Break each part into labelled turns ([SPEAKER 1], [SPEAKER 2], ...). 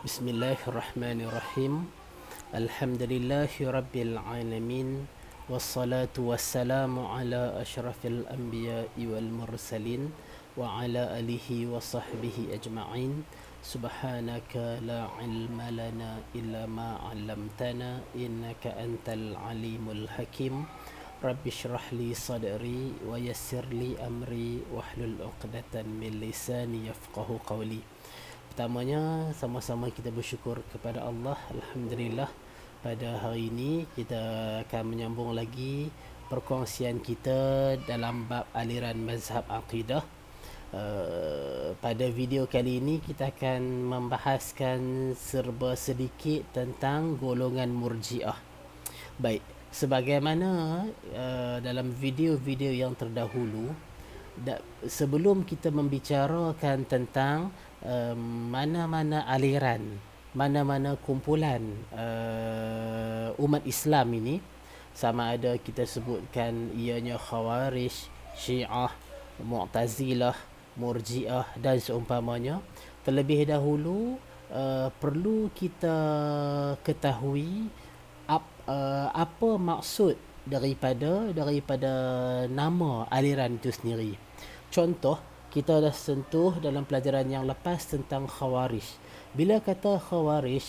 [SPEAKER 1] Bismillahirrahmanirrahim. Alhamdulillahi rabbil alamin. Wassalatu wassalamu ala asyrafil anbiya'i wal mursalin wa ala alihi wa sahbihi ajma'in. Subhanaka la ilma lana illa ma 'allamtana innaka antal alimul hakim. Rabbi shrah li sadri wa yassir li amri wahlul 'uqdatan min lisani yafqahu qawli. Pertamanya, sama-sama kita bersyukur kepada Allah. Alhamdulillah, pada hari ini kita akan menyambung lagi perkongsian kita dalam bab aliran mazhab akidah. Pada video kali ini kita akan membahaskan serba sedikit tentang golongan murji'ah. Baik, sebagaimana dalam video-video yang terdahulu, sebelum kita membicarakan tentang mana-mana aliran, mana-mana kumpulan umat Islam ini, sama ada kita sebutkan ianya Khawarij, Syiah, Mu'tazilah, Murji'ah dan seumpamanya, terlebih dahulu perlu kita ketahui apa maksud daripada nama aliran itu sendiri. Contoh, kita dah sentuh dalam pelajaran yang lepas tentang Khawarij. Bila kata Khawarij,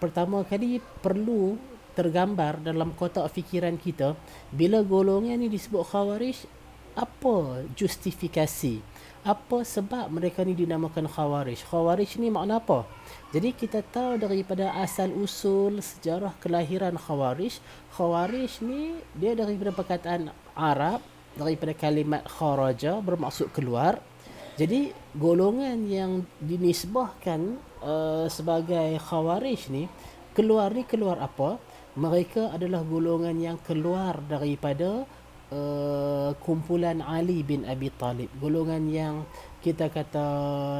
[SPEAKER 1] pertama kali perlu tergambar dalam kotak fikiran kita, bila golongan ni disebut Khawarij, apa justifikasi, apa sebab mereka ni dinamakan Khawarij. Khawarij ni makna apa? Jadi kita tahu daripada asal usul sejarah kelahiran Khawarij. Khawarij ni dia daripada perkataan Arab, daripada kalimat kharaja, bermaksud keluar. Jadi golongan yang dinisbahkan sebagai Khawarij ni keluar apa? Mereka adalah golongan yang keluar daripada kumpulan Ali bin Abi Talib. Golongan yang kita kata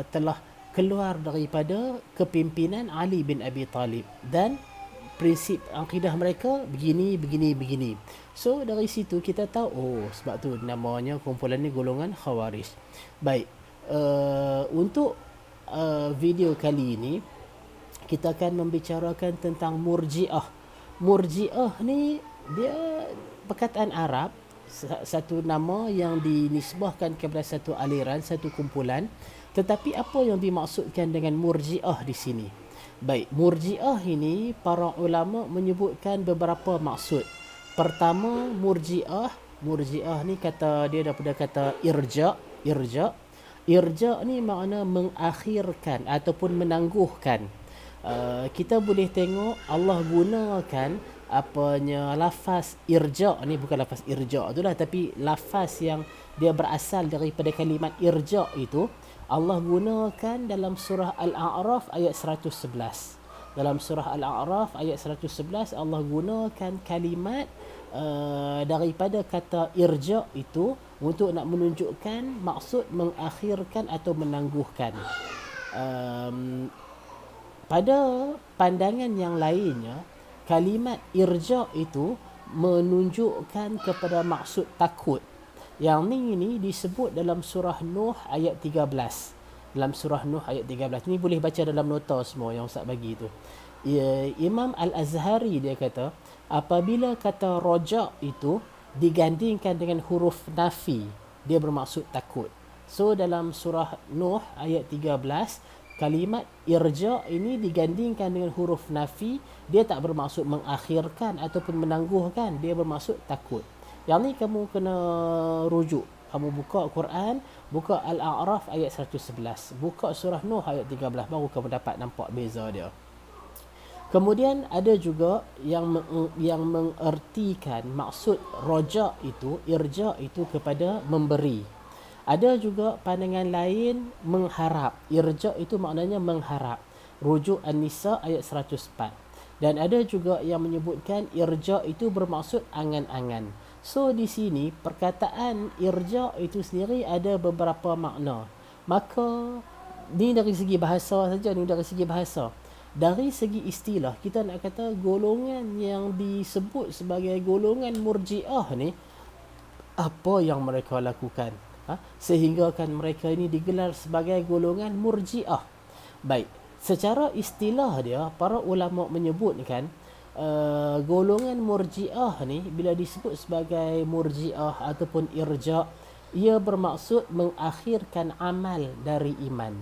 [SPEAKER 1] telah keluar daripada kepimpinan Ali bin Abi Talib, dan prinsip akidah mereka begini. So dari situ kita tahu, sebab tu namanya kumpulan ni golongan Khawarij. Baik, untuk video kali ini kita akan membicarakan tentang Murji'ah. Murji'ah ni dia perkataan Arab, satu nama yang dinisbahkan kepada satu aliran, satu kumpulan. Tetapi apa yang dimaksudkan dengan Murji'ah di sini? Baik, Murji'ah ini para ulama menyebutkan beberapa maksud. Pertama, Murji'ah ni kata dia daripada kata irja. Irja ni makna mengakhirkan ataupun menangguhkan. Kita boleh tengok Allah gunakan lafaz irja ni, bukan lafaz irja itulah, tapi lafaz yang dia berasal daripada kalimat irja itu Allah gunakan dalam surah Al-A'raf ayat 111. Dalam surah Al-A'raf ayat 111 Allah gunakan kalimat daripada kata irja itu untuk nak menunjukkan maksud mengakhirkan atau menangguhkan. Pada pandangan yang lainnya, kalimat irja itu menunjukkan kepada maksud takut. Yang ni disebut dalam surah Nuh ayat 13. Dalam surah Nuh ayat 13 ni boleh baca dalam nota semua yang Ustaz bagi tu. Imam Al-Azhari dia kata, apabila kata roja itu digandingkan dengan huruf nafi, dia bermaksud takut. So dalam surah Nuh ayat 13, kalimat irja ini digandingkan dengan huruf nafi, dia tak bermaksud mengakhirkan ataupun menangguhkan, dia bermaksud takut. Yang ni kamu kena rujuk. Kamu buka Quran, buka Al-A'raf ayat 111, buka surah Nuh ayat 13, baru kamu dapat nampak beza dia. Kemudian ada juga yang mengertikan maksud roja itu, irja itu kepada memberi. Ada juga pandangan lain mengharap. Irja itu maknanya mengharap. Rujuk An-Nisa ayat 104. Dan ada juga yang menyebutkan irja itu bermaksud angan-angan. So di sini perkataan irja itu sendiri ada beberapa makna. Maka ni dari segi bahasa saja, Dari segi istilah, kita nak kata golongan yang disebut sebagai golongan Murji'ah ni, apa yang mereka lakukan? Sehingga kan mereka ini digelar sebagai golongan Murji'ah. Baik, Secara istilah dia, para ulama menyebutkan golongan murji'ah ni bila disebut sebagai murji'ah ataupun irja', ia bermaksud mengakhirkan amal dari iman,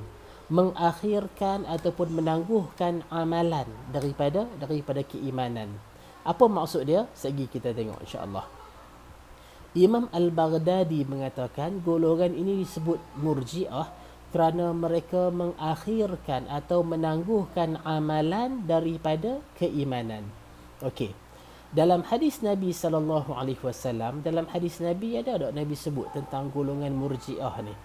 [SPEAKER 1] mengakhirkan ataupun menangguhkan amalan daripada keimanan. Apa maksud dia? Segi kita tengok insya-Allah. Imam Al-Baghdadi mengatakan golongan ini disebut murji'ah kerana mereka mengakhirkan atau menangguhkan amalan daripada keimanan. Okey. Dalam hadis Nabi sallallahu alaihi wasallam, dalam hadis Nabi ada tak Nabi sebut tentang golongan murji'ah ni?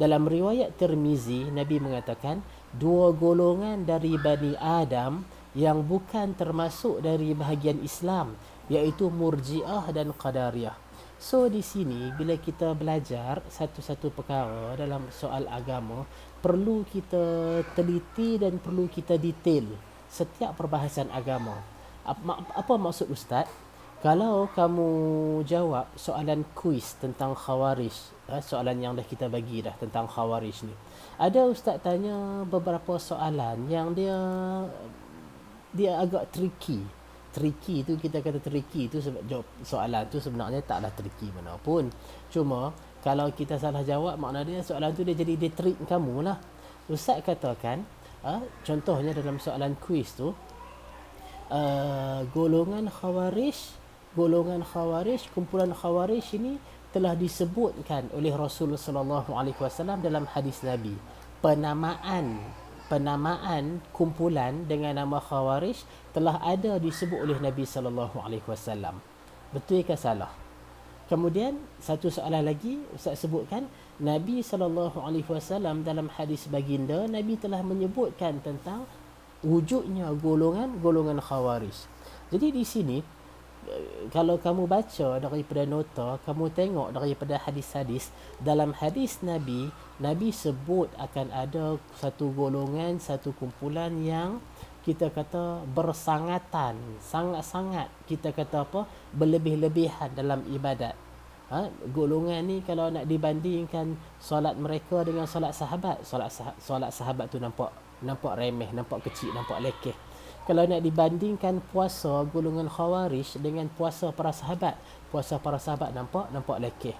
[SPEAKER 1] Dalam riwayat Tirmizi, Nabi mengatakan dua golongan dari Bani Adam yang bukan termasuk dari bahagian Islam, iaitu murji'ah dan qadariyah. So di sini bila kita belajar satu-satu perkara dalam soal agama, perlu kita teliti dan perlu kita detail setiap perbahasan agama. Apa maksud Ustaz? Kalau kamu jawab soalan kuis tentang Khawarij, soalan yang dah kita bagi dah tentang Khawarij ni, ada Ustaz tanya beberapa soalan yang dia agak tricky. Tricky tu, kita kata tricky tu sebab jawab soalan tu sebenarnya taklah tricky mana pun. Cuma kalau kita salah jawab, makna dia soalan tu dia jadi dia trick kamu lah. Ustaz katakan, contohnya dalam soalan kuis tu, golongan Khawarij, kumpulan Khawarij ini telah disebutkan oleh Rasulullah sallallahu alaihi wasallam dalam hadis Nabi. Penamaan kumpulan dengan nama Khawarij telah ada disebut oleh Nabi sallallahu alaihi wasallam. Betul ke salah? Kemudian satu soalan lagi Ustaz sebutkan, Nabi sallallahu alaihi wasallam dalam hadis baginda, Nabi telah menyebutkan tentang wujudnya golongan Khawarij. Jadi di sini kalau kamu baca daripada nota, kamu tengok daripada hadis-hadis, dalam hadis Nabi sebut akan ada satu golongan, satu kumpulan yang kita kata bersangatan, sangat-sangat kita kata apa, berlebih-lebihan dalam ibadat. Golongan ni kalau nak dibandingkan solat mereka dengan solat sahabat, solat sahabat tu nampak remeh, nampak kecil, nampak lekeh. Kalau nak dibandingkan puasa golongan Khawarij dengan puasa para sahabat nampak lekeh.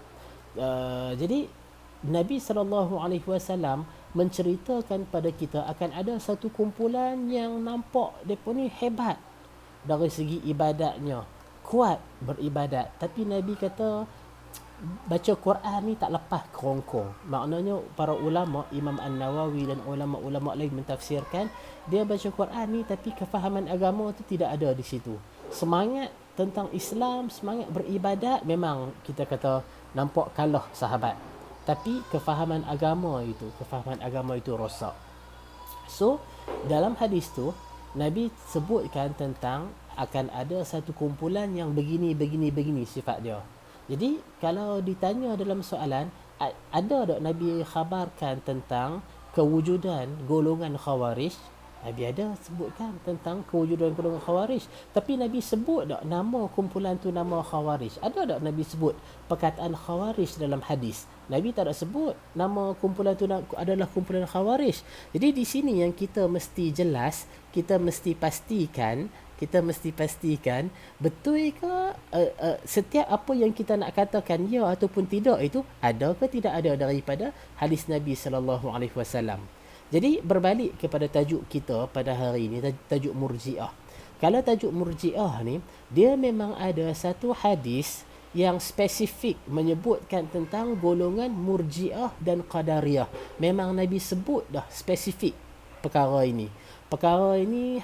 [SPEAKER 1] Jadi Nabi SAW menceritakan pada kita akan ada satu kumpulan yang nampak mereka ni hebat dari segi ibadatnya, kuat beribadat, tapi Nabi kata baca Quran ni tak lepas kerongkong. Maknanya para ulama, Imam An-Nawawi dan ulama-ulama lain mentafsirkan, dia baca Quran ni tapi kefahaman agama tu tidak ada di situ. Semangat tentang Islam, semangat beribadat memang kita kata nampak kalah sahabat, tapi kefahaman agama itu rosak. So dalam hadis tu Nabi sebutkan tentang akan ada satu kumpulan yang begini sifat dia. Jadi kalau ditanya dalam soalan, ada tak Nabi khabarkan tentang kewujudan golongan Khawarij? Nabi ada sebutkan tentang kewujudan golongan Khawarij, tapi Nabi sebut tak nama kumpulan tu nama Khawarij? Ada tak Nabi sebut perkataan Khawarij dalam hadis? Nabi tak ada sebut nama kumpulan tu adalah kumpulan Khawarij. Jadi di sini yang kita mesti jelas, kita mesti pastikan betul ke setiap apa yang kita nak katakan ya ataupun tidak itu ada ke tidak ada daripada hadis Nabi sallallahu alaihi wasallam. Jadi berbalik kepada tajuk kita pada hari ini, tajuk Murji'ah. Kalau tajuk Murji'ah ni, dia memang ada satu hadis yang spesifik menyebutkan tentang golongan Murji'ah dan Qadariyah. Memang Nabi sebut dah spesifik perkara ini.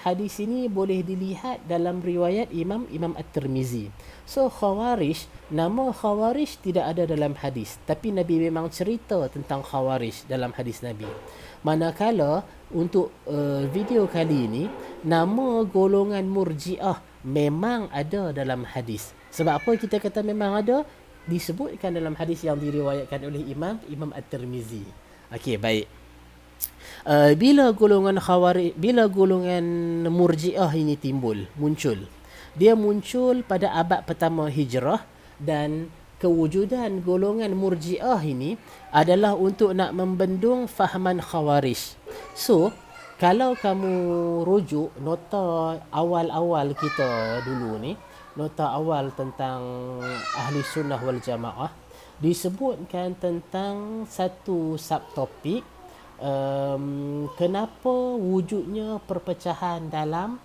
[SPEAKER 1] Hadis ini boleh dilihat dalam riwayat Imam At-Tirmizi. So Khawarij, nama Khawarij tidak ada dalam hadis, tapi Nabi memang cerita tentang Khawarij dalam hadis Nabi. Manakala untuk video kali ini, nama golongan Murji'ah memang ada dalam hadis. Sebab apa kita kata memang ada? Disebutkan dalam hadis yang diriwayatkan oleh Imam At-Tirmizi. Okey, baik. Bila golongan Murji'ah ini muncul, dia muncul pada abad pertama Hijrah, dan kewujudan golongan Murji'ah ini adalah untuk nak membendung fahaman Khawarij. So Kalau kamu rujuk nota awal-awal kita dulu ni, nota awal tentang ahli sunnah wal jamaah, disebutkan tentang satu subtopik, kenapa wujudnya perpecahan dalam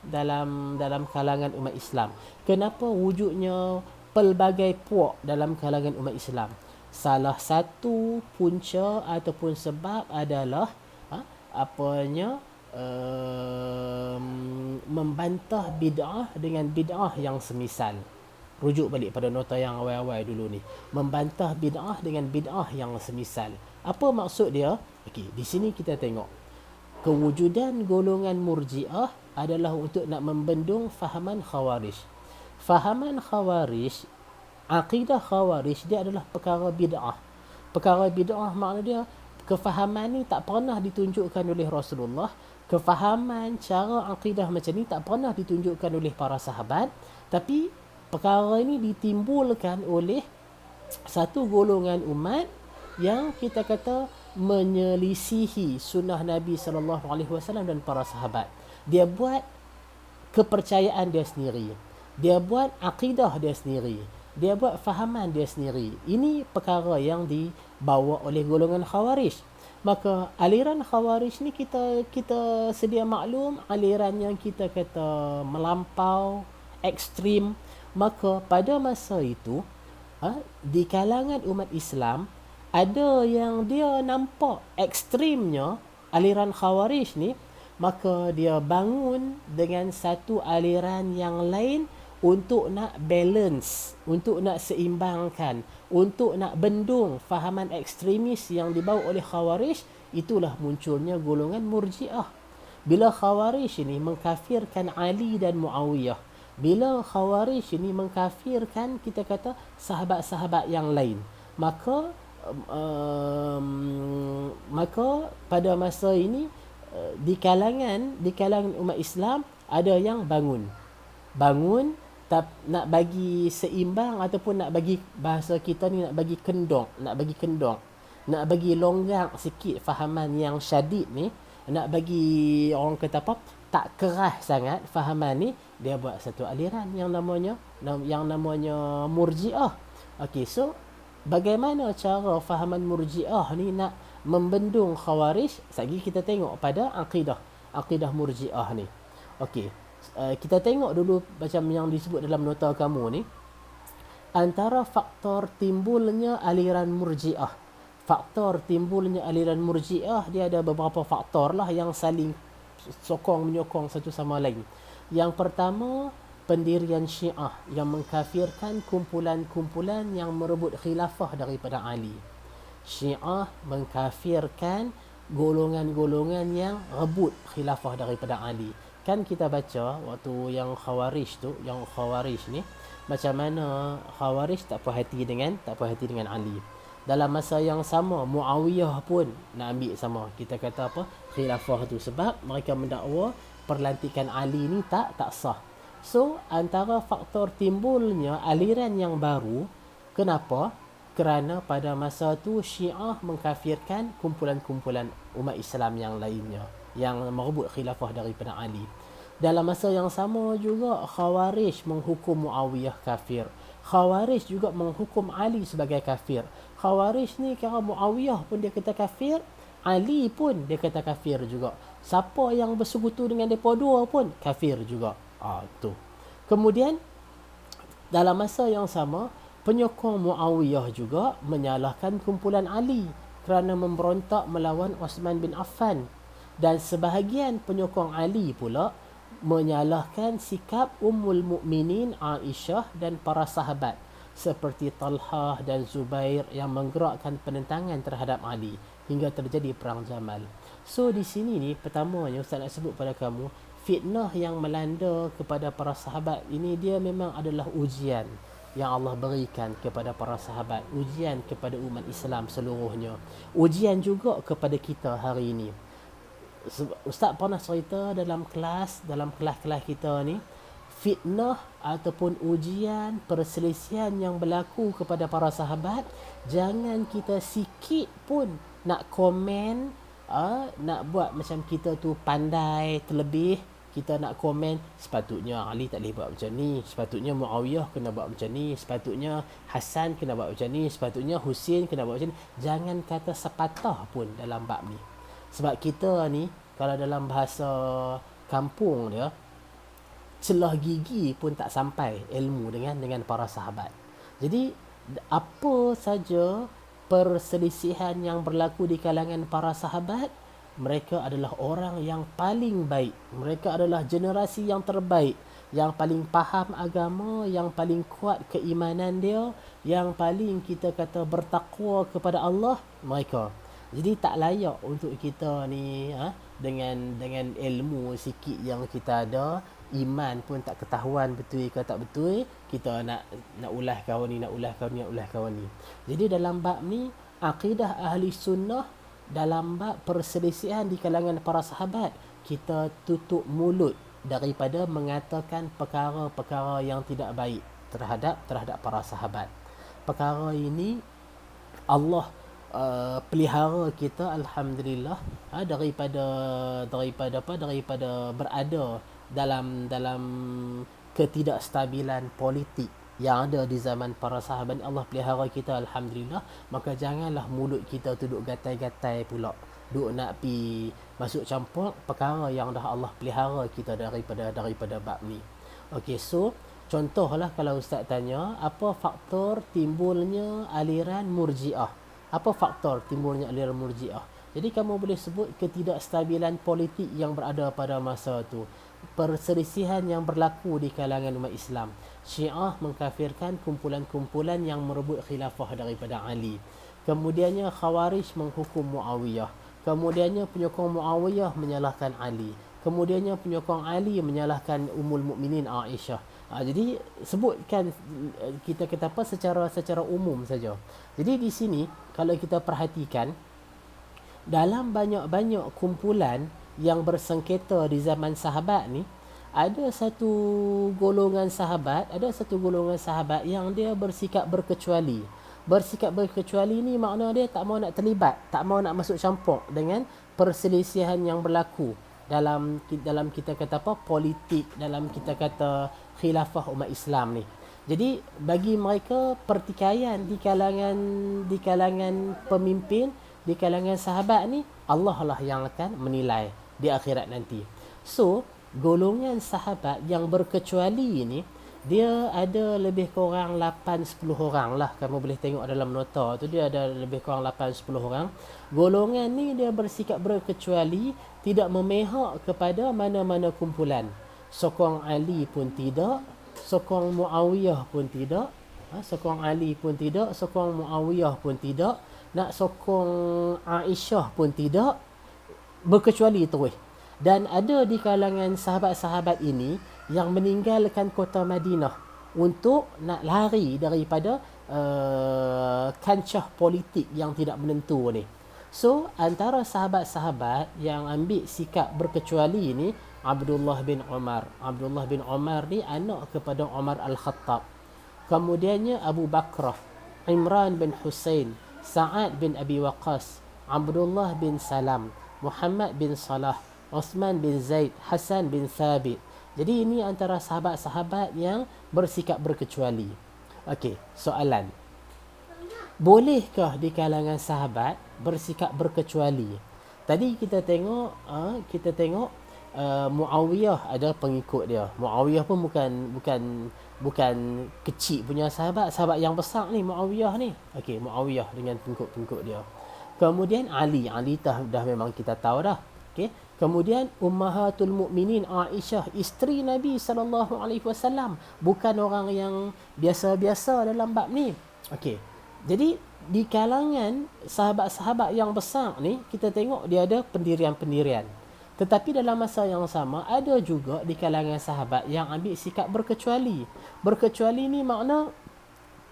[SPEAKER 1] kalangan umat Islam. Kenapa wujudnya pelbagai puak dalam kalangan umat Islam. Salah satu punca ataupun sebab adalah apanya, membantah bid'ah dengan bid'ah yang semisal. Rujuk balik pada nota yang awal-awal dulu ni. Membantah bid'ah dengan bid'ah yang semisal. Apa maksud dia? Okey, di sini kita tengok. Kewujudan golongan Murji'ah adalah untuk nak membendung fahaman Khawarij. Fahaman Khawarij, akidah Khawarij dia adalah perkara bid'ah. Perkara bid'ah makna dia kefahaman ni tak pernah ditunjukkan oleh Rasulullah. Kefahaman cara akidah macam ni tak pernah ditunjukkan oleh para sahabat. Tapi perkara ini ditimbulkan oleh satu golongan umat yang kita kata menyelisihi sunnah Nabi SAW dan para sahabat. Dia buat kepercayaan dia sendiri. Dia buat akidah dia sendiri. Dia buat fahaman dia sendiri. Ini perkara yang dibawa oleh golongan Khawarij. Maka aliran Khawarij ni kita sedia maklum, aliran yang kita kata melampau, ekstrim. Maka pada masa itu di kalangan umat Islam ada yang dia nampak ekstrimnya aliran Khawarij ni, maka dia bangun dengan satu aliran yang lain untuk nak balance, untuk nak seimbangkan, untuk nak bendung fahaman ekstremis yang dibawa oleh Khawarij. Itulah munculnya golongan Murji'ah. Bila Khawarij ini mengkafirkan Ali dan Muawiyah, bila Khawarij ini mengkafirkan kita kata sahabat-sahabat yang lain, maka pada masa ini di kalangan umat Islam ada yang bangun nak bagi seimbang, ataupun nak bagi, bahasa kita ni, nak bagi kendong, nak bagi longgar sikit fahaman yang syadid ni, nak bagi orang kata apa, tak keras sangat fahaman ni. Dia buat satu aliran yang namanya Murji'ah. Okey, so bagaimana cara fahaman Murji'ah ni nak membendung Khawarij? Sekali kita tengok pada akidah Murji'ah ni. Okey, kita tengok dulu macam yang disebut dalam nota kamu ni. Antara faktor timbulnya aliran Murji'ah, dia ada beberapa faktor lah yang saling menyokong satu sama lain. Yang pertama, pendirian Syiah yang mengkafirkan kumpulan-kumpulan yang merebut khilafah daripada Ali. Syiah mengkafirkan golongan-golongan yang rebut khilafah daripada Ali. Kan kita baca waktu yang Khawarij ni, macam mana Khawarij tak puas hati dengan Ali. Dalam masa yang sama, Muawiyah pun nak ambil sama, kita kata apa, khilafah tu, sebab mereka mendakwa perlantikan Ali ni tak sah. So antara faktor timbulnya aliran yang baru, kenapa? Kerana pada masa tu Syiah mengkafirkan kumpulan-kumpulan umat Islam yang lainnya yang merebut khilafah daripada Ali. Dalam masa yang sama juga Khawarij menghukum Muawiyah kafir. Khawarij juga menghukum Ali sebagai kafir. Khawarij ni kira Muawiyah pun dia kata kafir, Ali pun dia kata kafir juga. Siapa yang bersekutu dengan mereka dua pun kafir juga. Tu. Kemudian dalam masa yang sama, penyokong Muawiyah juga menyalahkan kumpulan Ali kerana memberontak melawan Osman bin Affan. Dan sebahagian penyokong Ali pula menyalahkan sikap Ummul Mukminin Aisyah dan para sahabat seperti Talhah dan Zubair yang menggerakkan penentangan terhadap Ali hingga terjadi perang Jamal. So di sini ni pertamanya Ustaz nak sebut pada kamu, fitnah yang melanda kepada para sahabat ini dia memang adalah ujian yang Allah berikan kepada para sahabat, ujian kepada umat Islam seluruhnya, ujian juga kepada kita hari ini. Ustaz pernah cerita dalam kelas kita ni, fitnah ataupun ujian, perselisihan yang berlaku kepada para sahabat, jangan kita sikit pun nak komen, nak buat macam kita tu pandai terlebih, kita nak komen sepatutnya Ali tak boleh buat macam ni, sepatutnya Muawiyah kena buat macam ni, sepatutnya Hasan kena buat macam ni, sepatutnya Husin kena buat macam ni. Jangan kata sepatah pun dalam bab ni. Sebab kita ni kalau dalam bahasa kampung dia, celah gigi pun tak sampai ilmu dengan para sahabat. Jadi apa saja perselisihan yang berlaku di kalangan para sahabat, mereka adalah orang yang paling baik, mereka adalah generasi yang terbaik, yang paling faham agama, yang paling kuat keimanan dia, yang paling kita kata bertakwa kepada Allah, mereka. Jadi tak layak untuk kita ni dengan ilmu sikit yang kita ada, iman pun tak ketahuan betul ke tak betul, kita nak ulah kawan ni, nak ulah kawan ni. Jadi dalam bab ni, akidah ahli sunnah dalam bab perselisihan di kalangan para sahabat, kita tutup mulut daripada mengatakan perkara-perkara yang tidak baik terhadap para sahabat. Perkara ini Allah pelihara kita, alhamdulillah, daripada berada dalam ketidakstabilan politik yang ada di zaman para sahabat. Allah pelihara kita, alhamdulillah. Maka janganlah mulut kita tu duk gatai-gatai pula, duk nak pi masuk campur perkara yang dah Allah pelihara kita daripada bab ni. Okey, so contohlah kalau ustaz tanya apa faktor timbulnya aliran Murji'ah, apa faktor timbulnya aliran Murji'ah? Jadi kamu boleh sebut ketidakstabilan politik yang berada pada masa tu, perselisihan yang berlaku di kalangan umat Islam. Syiah mengkafirkan kumpulan-kumpulan yang merebut khilafah daripada Ali. Kemudiannya Khawarij menghukum Muawiyah. Kemudiannya penyokong Muawiyah menyalahkan Ali. Kemudiannya penyokong Ali menyalahkan Ummul Mukminin Aisyah. Jadi sebutkan kita kata apa secara umum saja. Jadi di sini kalau kita perhatikan, dalam banyak-banyak kumpulan yang bersengketa di zaman sahabat ni, ada satu golongan sahabat yang dia bersikap berkecuali. Bersikap berkecuali ni makna dia tak mau nak terlibat, tak mau nak masuk campur dengan perselisihan yang berlaku dalam kita kata apa, politik, dalam kita kata khilafah umat Islam ni. Jadi bagi mereka pertikaian di kalangan pemimpin, di kalangan sahabat ni, Allah lah yang akan menilai di akhirat nanti. So golongan sahabat yang berkecuali ni, dia ada lebih kurang 8-10 orang lah. Kamu boleh tengok dalam nota tu, dia ada lebih kurang 8-10 orang. Golongan ni dia bersikap berkecuali, tidak memihak kepada mana-mana kumpulan. Sokong Ali pun tidak, sokong Muawiyah pun tidak, sokong Ali pun tidak, sokong Muawiyah pun tidak, nak sokong Aisyah pun tidak, berkecuali terus. Dan ada di kalangan sahabat-sahabat ini yang meninggalkan kota Madinah untuk nak lari daripada kancah politik yang tidak menentu ni. So antara sahabat-sahabat yang ambil sikap berkecuali ni, Abdullah bin Umar. Abdullah bin Umar ni anak kepada Umar Al-Khattab. Kemudiannya Abu Bakrah, Imran bin Husain, Sa'ad bin Abi Waqqas, Abdullah bin Salam, Muhammad bin Salah, Osman bin Zaid, Hasan bin Thabit. Jadi ini antara sahabat-sahabat yang bersikap berkecuali. Okey, soalan. Bolehkah di kalangan sahabat bersikap berkecuali? Tadi kita tengok Muawiyah ada pengikut dia. Muawiyah pun bukan kecil punya sahabat yang besar ni Muawiyah ni. Okey, Muawiyah dengan pengikut-pengikut dia. Kemudian Ali dah memang kita tahu dah. Okey. Kemudian Ummahatul Mukminin Aisyah, isteri Nabi sallallahu alaihi wasallam, bukan orang yang biasa-biasa dalam bab ni. Okey. Jadi di kalangan sahabat-sahabat yang besar ni, kita tengok dia ada pendirian-pendirian. Tetapi dalam masa yang sama, ada juga di kalangan sahabat yang ambil sikap berkecuali. Berkecuali ni makna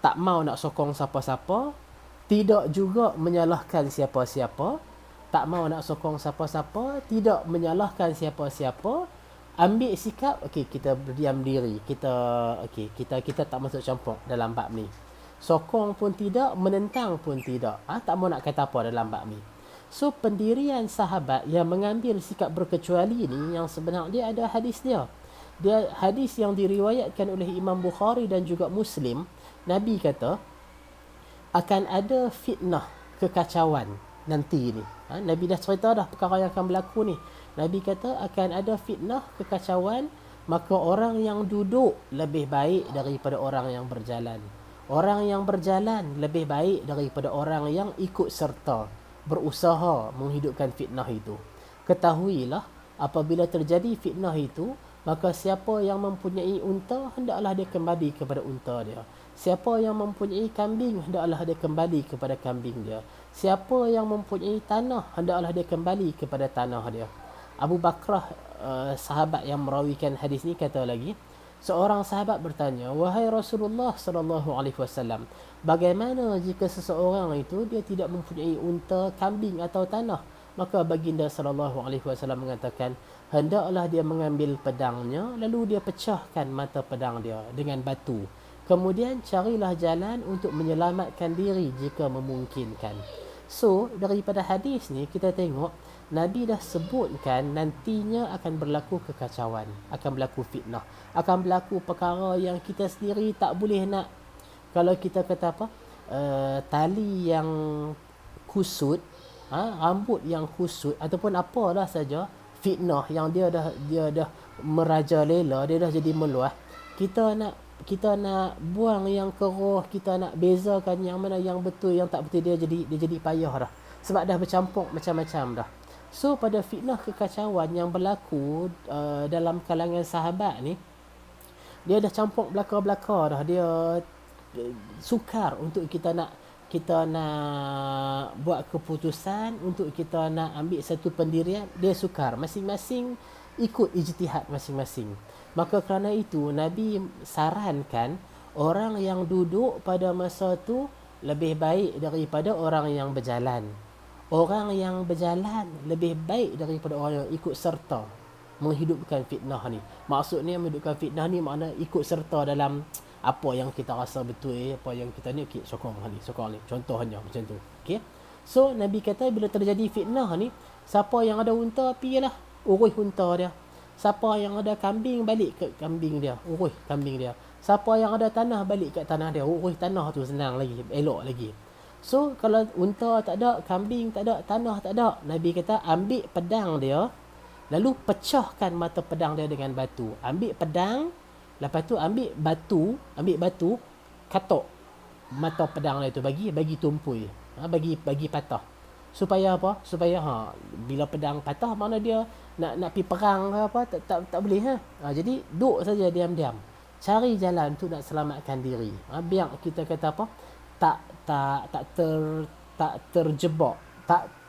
[SPEAKER 1] tak mau nak sokong siapa-siapa, tidak juga menyalahkan siapa-siapa, tak mau nak sokong siapa-siapa, tidak menyalahkan siapa-siapa, ambil sikap okey, kita berdiam diri, kita tak masuk campur dalam bab ni. Sokong pun tidak, menentang pun tidak, tak mau nak kata apa dalam bab ni. So pendirian sahabat yang mengambil sikap berkecuali ni, yang sebenarnya ada hadis dia. Dia hadis yang diriwayatkan oleh Imam Bukhari dan juga Muslim. Nabi kata akan ada fitnah, kekacauan nanti ni. Nabi dah cerita dah perkara yang akan berlaku ni. Nabi kata akan ada fitnah, kekacauan, maka orang yang duduk lebih baik daripada orang yang berjalan. Orang yang berjalan lebih baik daripada orang yang ikut serta berusaha menghidupkan fitnah itu. Ketahuilah, apabila terjadi fitnah itu, maka siapa yang mempunyai unta, hendaklah dia kembali kepada unta dia. Siapa yang mempunyai kambing, hendaklah dia kembali kepada kambing dia. Siapa yang mempunyai tanah, hendaklah dia kembali kepada tanah dia. Abu Bakrah, sahabat yang merawikan hadis ni, kata lagi, seorang sahabat bertanya, wahai Rasulullah sallallahu alaihi wasallam, bagaimana jika seseorang itu dia tidak mempunyai unta, kambing atau tanah? Maka baginda sallallahu alaihi wasallam mengatakan, hendaklah dia mengambil pedangnya, lalu dia pecahkan mata pedang dia dengan batu. Kemudian carilah jalan untuk menyelamatkan diri jika memungkinkan. So, daripada hadis ni kita tengok Nabi dah sebutkan nantinya akan berlaku kekacauan, akan berlaku fitnah, akan berlaku perkara yang kita sendiri tak boleh nak. Kalau kita kata apa, tali yang kusut, rambut yang kusut, ataupun apalah saja fitnah yang dia dah merajalela, dia dah jadi meluah. Kita nak buang yang keruh, kita nak bezakan yang mana yang betul, yang tak betul, dia jadi payah dah. Sebab dah bercampur macam-macam dah. So pada fitnah kekacauan yang berlaku dalam kalangan sahabat ni, dia dah campur belaka-belaka dah. Dia sukar untuk kita nak buat keputusan, untuk kita nak ambil satu pendirian. Dia sukar, masing-masing ikut ijtihad masing-masing. Maka kerana itu Nabi sarankan orang yang duduk pada masa tu lebih baik daripada orang yang berjalan. Orang yang berjalan lebih baik daripada orang yang ikut serta menghidupkan fitnah ni. Maksudnya menghidupkan fitnah ni makna ikut serta dalam apa yang kita rasa betul, apa yang kita ni, okay, sokong ni. Contohnya macam tu. Okay? So Nabi kata bila terjadi fitnah ni, siapa yang ada unta, pergilah urus unta dia. Siapa yang ada kambing, balik ke kambing dia, urus kambing dia. Siapa yang ada tanah, balik ke tanah dia, urus tanah tu, senang lagi, elok lagi. So kalau unta tak ada, kambing tak ada, tanah tak ada, Nabi kata ambil pedang dia, lalu pecahkan mata pedang dia dengan batu. Ambil pedang, lepas tu ambil batu, katok mata pedang dia tu, bagi tumpul, bagi patah. Supaya apa? Supaya bila pedang patah, mana dia nak pergi perang ke apa, tak boleh. Jadi duduk saja diam-diam, cari jalan untuk nak selamatkan diri. Biar kita kata apa, tak terjebak,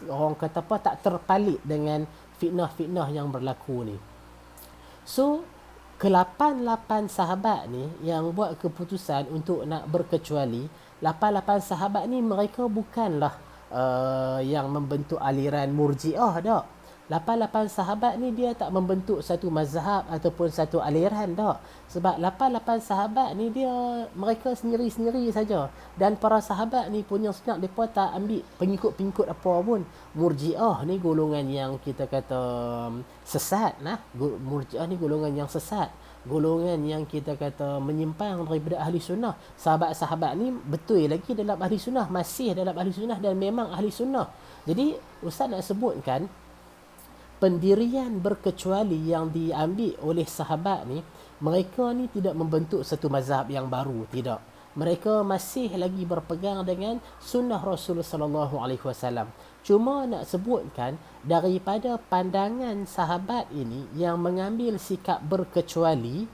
[SPEAKER 1] orang kata apa, tak terpalit dengan fitnah-fitnah yang berlaku ni. So ke-8 sahabat ni yang buat keputusan untuk nak berkecuali, 8 sahabat ni mereka bukanlah yang membentuk aliran Murji'ah dah. 8 sahabat ni dia tak membentuk satu mazhab ataupun satu aliran dah. Sebab 8 sahabat ni mereka sendiri-sendiri saja. Dan para sahabat ni pun yang sebenarnya mereka tak ambil pengikut-pengikut apa pun. Murji'ah ni golongan yang kita kata sesat. Murji'ah ni golongan yang sesat. Golongan yang kita kata menyimpang daripada ahli sunnah. Sahabat-sahabat ni betul lagi dalam ahli sunnah, masih dalam ahli sunnah dan memang ahli sunnah. Jadi Ustaz nak sebutkan pendirian berkecuali yang diambil oleh sahabat ni, mereka ni tidak membentuk satu mazhab yang baru, tidak. Mereka masih lagi berpegang dengan sunnah Rasulullah sallallahu alaihi wasallam. Cuma nak sebutkan daripada pandangan sahabat ini yang mengambil sikap berkecuali,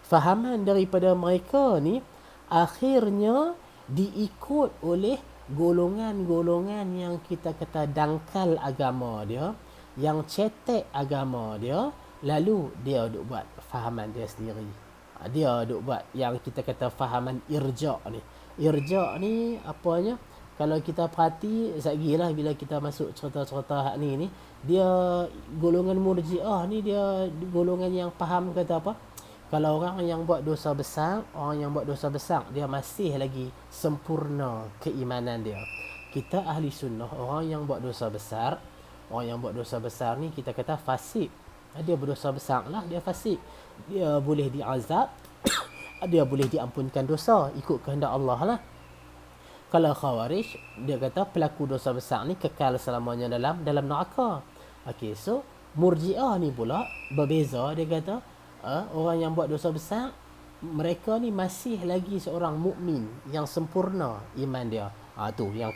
[SPEAKER 1] fahaman daripada mereka ni akhirnya diikut oleh golongan-golongan yang kita kata dangkal agama dia, yang cetek agama dia, lalu dia duk buat fahaman dia sendiri. Dia duk buat yang kita kata fahaman irja' ni. Irja' ni apanya? Kalau kita perhati sekali lah, bila kita masuk cerita-cerita hak ni, dia golongan Murji'ah ni, dia golongan yang faham kata apa? Kalau orang yang buat dosa besar, dia masih lagi sempurna keimanan dia. kita ahli sunnah, orang yang buat dosa besar, orang yang buat dosa besar ni kita kata fasik. Dia berdosa besar lah, dia fasik. Dia boleh diazab, dia boleh diampunkan dosa ikut kehendak Allah lah. Kalau Khawarij, dia kata pelaku dosa besar ni kekal selamanya dalam neraka. Okey, so Murji'ah ni pula berbeza. Dia kata orang yang buat dosa besar, mereka ni masih lagi seorang mukmin yang sempurna iman dia. Tu yang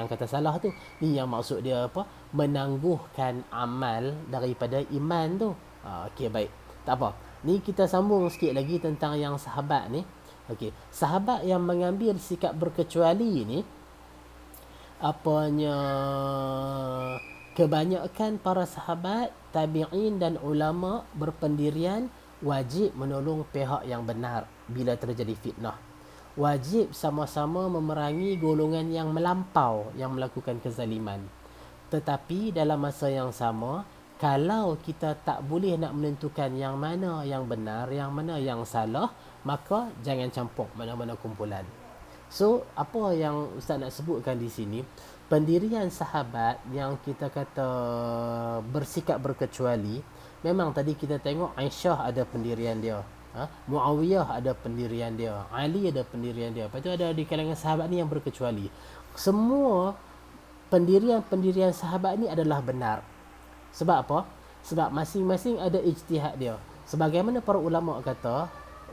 [SPEAKER 1] kata salah tu. Ni yang maksud dia apa? Menangguhkan amal daripada iman tu. Okey, baik. Tak apa. Ni kita sambung sikit lagi tentang yang sahabat ni. Okey, sahabat yang mengambil sikap berkecuali ni, apanya, kebanyakan para sahabat, tabi'in dan ulama berpendirian wajib menolong pihak yang benar bila terjadi fitnah. Wajib sama-sama memerangi golongan yang melampau yang melakukan kezaliman. Tetapi dalam masa yang sama, kalau kita tak boleh nak menentukan yang mana yang benar, yang mana yang salah, maka jangan campur mana-mana kumpulan. So, apa yang Ustaz nak sebutkan di sini, pendirian sahabat yang kita kata bersikap berkecuali, memang tadi kita tengok Aisyah ada pendirian dia, Muawiyah ada pendirian dia, Ali ada pendirian dia. Lepas tu ada di kalangan sahabat ni yang berkecuali. Semua pendirian sahabat ni adalah benar. Sebab apa? Sebab masing-masing ada ijtihad dia. Sebagaimana para ulama kata,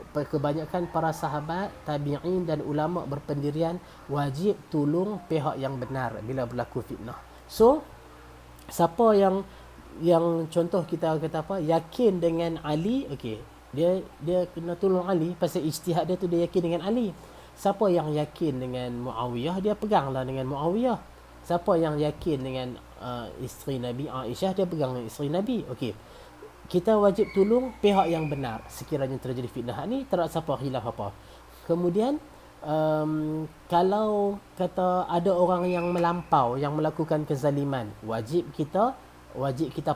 [SPEAKER 1] kebanyakan para sahabat, tabi'in dan ulama berpendirian wajib tolong pihak yang benar bila berlaku fitnah. So, siapa yang contoh kita kata apa, yakin dengan Ali, okey, dia kena tolong Ali pasal ijtihad dia tu, dia yakin dengan Ali. Siapa yang yakin dengan Muawiyah, dia peganglah dengan Muawiyah. Siapa yang yakin dengan isteri Nabi Aisyah, dia pegang dengan isteri Nabi. Okey, kita wajib tolong pihak yang benar sekiranya terjadi fitnah ni, tak ada siapa khilaf apa. Kemudian kalau kata ada orang yang melampau, yang melakukan kezaliman, wajib kita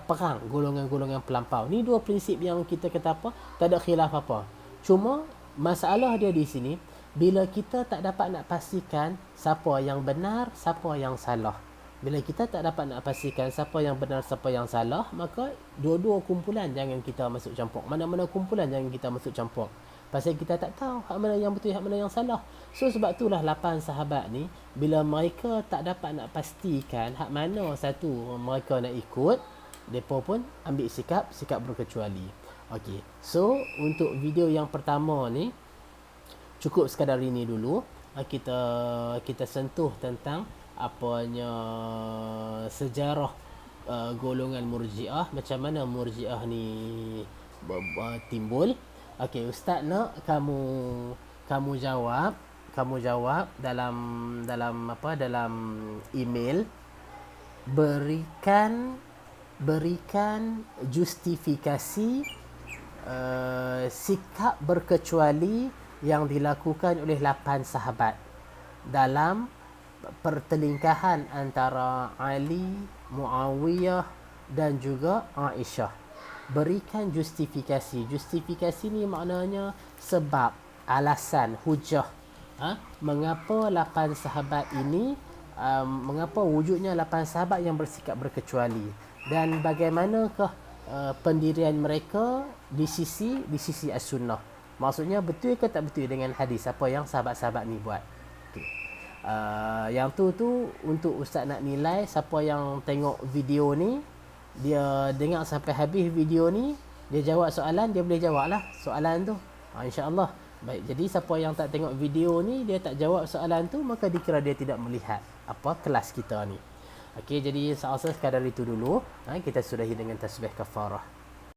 [SPEAKER 1] perang golongan-golongan pelampau. Ni dua prinsip yang kita kata apa, tak ada khilaf apa. Cuma masalah dia di sini, bila kita tak dapat nak pastikan siapa yang benar, siapa yang salah. Bila kita tak dapat nak pastikan siapa yang benar, siapa yang salah, maka dua-dua kumpulan jangan kita masuk campur. Mana-mana kumpulan jangan kita masuk campur. Pasal kita tak tahu hak mana yang betul, hak mana yang salah. So sebab itulah 8 sahabat ni, bila mereka tak dapat nak pastikan hak mana satu mereka nak ikut, mereka pun ambil sikap berkecuali. Okey, so untuk video yang pertama ni, cukup sekadar ini dulu. Kita sentuh tentang apanya sejarah golongan Murji'ah, macam mana Murji'ah ni timbul. Okey, Ustaz nak kamu jawab dalam email, berikan justifikasi sikap berkecuali yang dilakukan oleh 8 sahabat dalam pertelingkahan antara Ali, Muawiyah dan juga Aisyah. Berikan justifikasi. Justifikasi ni maknanya sebab, alasan, hujah. Mengapa 8 sahabat ini, mengapa wujudnya 8 sahabat yang bersikap berkecuali, dan bagaimanakah pendirian mereka di sisi as-sunnah. Maksudnya betul ke tak betul dengan hadis apa yang sahabat-sahabat ni buat. Yang tu untuk Ustaz nak nilai siapa yang tengok video ni, dia dengar sampai habis video ni, dia jawab soalan, dia boleh jawab lah soalan tu, insya-Allah. Baik, jadi siapa yang tak tengok video ni, dia tak jawab soalan tu, maka dikira dia tidak melihat apa kelas kita ni. Okey, jadi saya rasa sekadar itu dulu. Kita sudahi dengan tasbih kafarah.